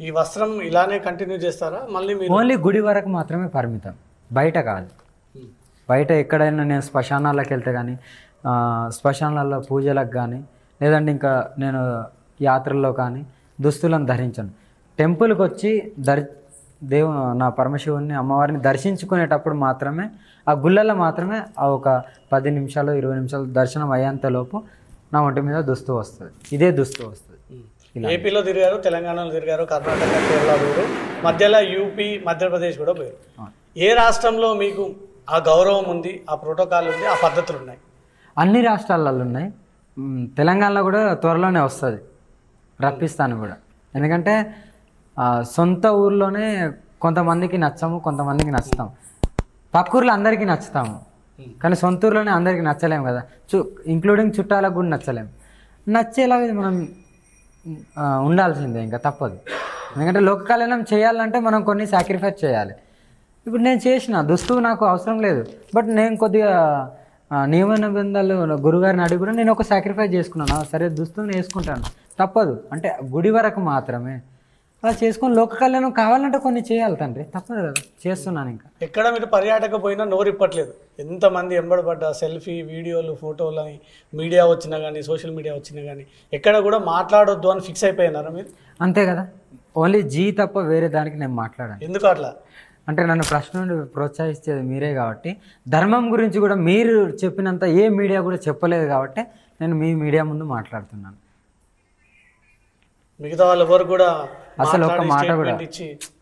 ఈ వస్త్రం ఇలానే కంటిన్యూ చేస్తారా మళ్ళీ మీరు? ఓన్లీ గుడి వరకు మాత్రమే పరిమితం, బయట కాదు. బయట ఎక్కడైనా నేను శ్మశానాలకు వెళ్తే కానీ, శ్మశానాల్లో పూజలకు కానీ, లేదంటే ఇంకా నేను యాత్రల్లో కానీ దుస్తులను ధరించను. టెంపుల్కి వచ్చి నా పరమశివుని అమ్మవారిని దర్శించుకునేటప్పుడు మాత్రమే, ఆ గుళ్ళల్లో మాత్రమే ఆ ఒక 10 నిమిషాలు 20 నిమిషాలు దర్శనం అయ్యేంతలోపు నా ఒంటి మీద దుస్తు వస్తుంది, ఇదే దుస్తు వస్తుంది. ఏపీలో తిరిగారు, తెలంగాణలో తిరిగారు, కర్ణాటక, కేరళ పోయారు, మధ్యలో యూపీ, మధ్యప్రదేశ్ కూడా పోయారు. ఏ రాష్ట్రంలో మీకు ఆ గౌరవం ఉంది, ఆ ప్రోటోకాల్ ఉంది, ఆ పద్ధతులు ఉన్నాయి? అన్ని రాష్ట్రాలలో ఉన్నాయి. తెలంగాణలో కూడా త్వరలోనే వస్తుంది, రప్పిస్తాను కూడా. ఎందుకంటే సొంత ఊర్లోనే కొంతమందికి నచ్చము, కొంతమందికి నచ్చుతాం. పక్క ఊర్లో అందరికీ నచ్చుతాము, కానీ సొంత ఊర్లోనే అందరికీ నచ్చలేము కదా, ఇంక్లూడింగ్ చుట్టాలకు కూడా నచ్చలేము. నచ్చేలాగా మనం ఉండాల్సిందే, ఇంకా తప్పదు. ఎందుకంటే లోక కళ్యాణం చేయాలంటే మనం కొన్ని సాక్రిఫైస్ చేయాలి. ఇప్పుడు నేను చేసిన దుస్తువు నాకు అవసరం లేదు, బట్ నేను కొద్దిగా నియమ నిబంధనలు గురుగారిని అడిగి కూడా నేను ఒక సాక్రిఫైస్ చేసుకున్నాను. సరే దుస్తువుని వేసుకుంటాను, తప్పదు. అంటే గుడి వరకు మాత్రమే అలా చేసుకొని లోక కళ్యాణం కావాలంటే కొన్ని చేయాలి తండ్రి, తప్పదు కదా, చేస్తున్నాను. ఇంకా ఎక్కడ మీరు పర్యాటక పోయినా నోరు ఇప్పట్లేదు. ఎంతమంది ఎంబడబడ్డ సెల్ఫీ వీడియోలు ఫోటోలు అని మీడియా వచ్చినా కానీ, సోషల్ మీడియా వచ్చినా కానీ ఎక్కడ కూడా మాట్లాడొద్దు అని ఫిక్స్ అయిపోయినారా మీరు? అంతే కదా, ఓన్లీ జీ తప్ప వేరే దానికి నేను మాట్లాడాను. ఎందుకు అట్లా? అంటే నన్ను ప్రశ్న నుండి ప్రోత్సహించేది మీరే కాబట్టి, ధర్మం గురించి కూడా మీరు చెప్పినంత ఏ మీడియా కూడా చెప్పలేదు కాబట్టి నేను మీ మీడియా ముందు మాట్లాడుతున్నాను. మిగతా వాళ్ళు ఎవరు కూడా అసలు ఒక్క మాట కూడా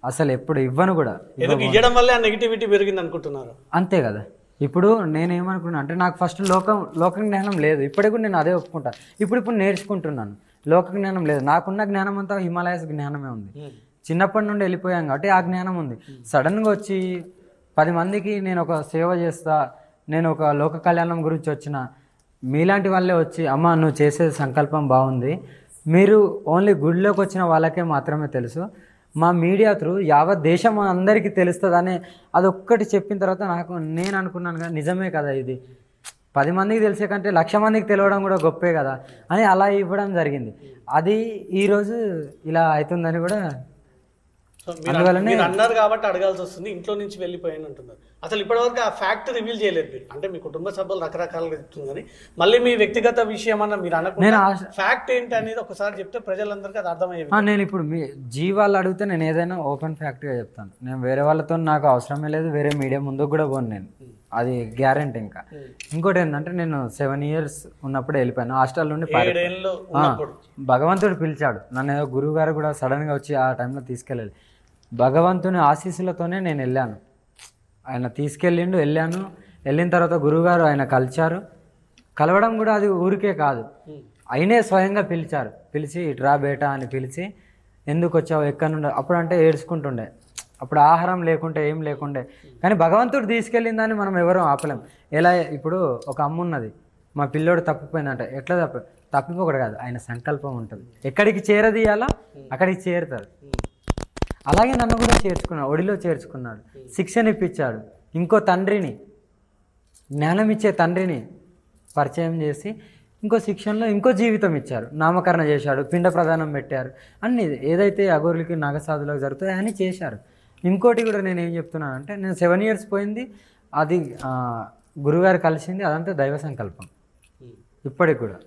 అసలు ఎప్పుడు ఇవ్వను కూడా. ఇవ్వడం వల్లే నెగిటివిటీ పెరిగింది అనుకుంటున్నారు. అంతే కదా. ఇప్పుడు నేనేమనుకున్నా అంటే నాకు ఫస్ట్ లోక జ్ఞానం లేదు, ఇప్పటికి కూడా నేను అదే ఒప్పుకుంటా. ఇప్పుడు నేర్చుకుంటున్నాను. లోక జ్ఞానం లేదు, నాకున్న జ్ఞానం అంతా హిమాలయస్ జ్ఞానమే ఉంది. చిన్నప్పటి నుండి వెళ్ళిపోయాం కాబట్టి ఆ జ్ఞానం ఉంది. సడన్గా వచ్చి 10 మందికి నేను ఒక సేవ చేస్తా, నేను ఒక లోక కళ్యాణం గురించి వచ్చిన మీలాంటి వాళ్ళే వచ్చి అమ్మ నువ్వు చేసే సంకల్పం బాగుంది, మీరు ఓన్లీ గుడిలోకి వచ్చిన వాళ్ళకే మాత్రమే తెలుసు, మా మీడియా త్రూ యావత్ దేశం అందరికీ తెలుస్తుందని అదొక్కటి చెప్పిన తర్వాత నేను అనుకున్నాను కదా, నిజమే కదా, ఇది 10 మందికి తెలిసే కంటే 1,00,000 మందికి తెలియడం కూడా గొప్పే కదా అని అలా ఇవ్వడం జరిగింది. అది ఈరోజు ఇలా అవుతుందని కూడా అన్నారు కాబట్టి అడగాల్సి వస్తుంది. ఇంట్లో నుంచి వెళ్ళిపోయాను అంటున్నారు. అసలు ఇప్పటివరకు ఆ ఫ్యాక్ట్ రివీల్ చేయలేదు మీరు. అంటే మీ కుటుంబ సభ్యులు రకరకాలుగా చెప్తుంది, మళ్ళీ మీ వ్యక్తిగత విషయం అన్న మీరు అనుకున్న ఫ్యాక్ట్ ఏంటి అనేది ఒకసారి చెప్తే ప్రజలందరికీ అది అర్థమయ్యేది. నేను ఇప్పుడు మీ జీవాళ్ళు అడిగితే నేను ఏదైనా ఓపెన్ ఫ్యాక్ట్గా చెప్తాను. నేను వేరే వాళ్ళతో నాకు అవసరమే లేదు, వేరే మీడియా ముందుకు కూడా పోను నేను, అది గ్యారెంటీ. ఇంకా ఇంకోటి ఏంటంటే నేను 7 years ఉన్నప్పుడు వెళ్ళిపోయాను హాస్టల్ నుండి. భగవంతుడు పిలిచాడు నన్ను, ఏదో గురువు గారు కూడా సడన్గా వచ్చి ఆ టైంలో తీసుకెళ్ళాలి. భగవంతుని ఆశీస్సులతోనే నేను వెళ్ళాను. ఆయన తీసుకెళ్ళిండు, వెళ్ళాను. వెళ్ళిన తర్వాత గురువుగారు ఆయన కలిచారు. కలవడం కూడా అది ఊరికే కాదు, ఆయనే స్వయంగా పిలిచారు. పిలిచి ఇట్రా బేటా అని పిలిచి, ఎందుకు వచ్చావు, ఎక్కడి నుండి, అప్పుడు అంటే ఏడ్చుకుంటుండే, అప్పుడు ఆహారం లేకుంటే ఏం లేకుండే. కానీ భగవంతుడు తీసుకెళ్ళిందని మనం ఎవరూ ఆపలేం. ఎలా ఇప్పుడు ఒక అమ్మ ఉన్నది, మా పిల్లోడు తప్పిపోయిందంట, ఎట్లా తప్పిపోకూడదు కాదు, ఆయన సంకల్పం ఉంటుంది. ఎక్కడికి చేరదీయాలో అక్కడికి చేరుతారు. అలాగే నన్ను కూడా చేర్చుకున్నాడు, ఒడిలో చేర్చుకున్నాడు, శిక్షణ ఇప్పించాడు. ఇంకో తండ్రిని, జ్ఞానం ఇచ్చే తండ్రిని పరిచయం చేసి ఇంకో శిక్షణలో ఇంకో జీవితం ఇచ్చారు. నామకరణ చేశాడు, పిండ ప్రదానం పెట్టారు, అన్నీ ఏదైతే అఘోరులకి నాగసాధులకు జరుగుతాయో అని చేశారు. ఇంకోటి కూడా నేను ఏం చెప్తున్నానంటే, నేను 7 years పోయింది, అది గురుగారు కలిసింది, అదంతా దైవ సంకల్పం ఇప్పటికి కూడా.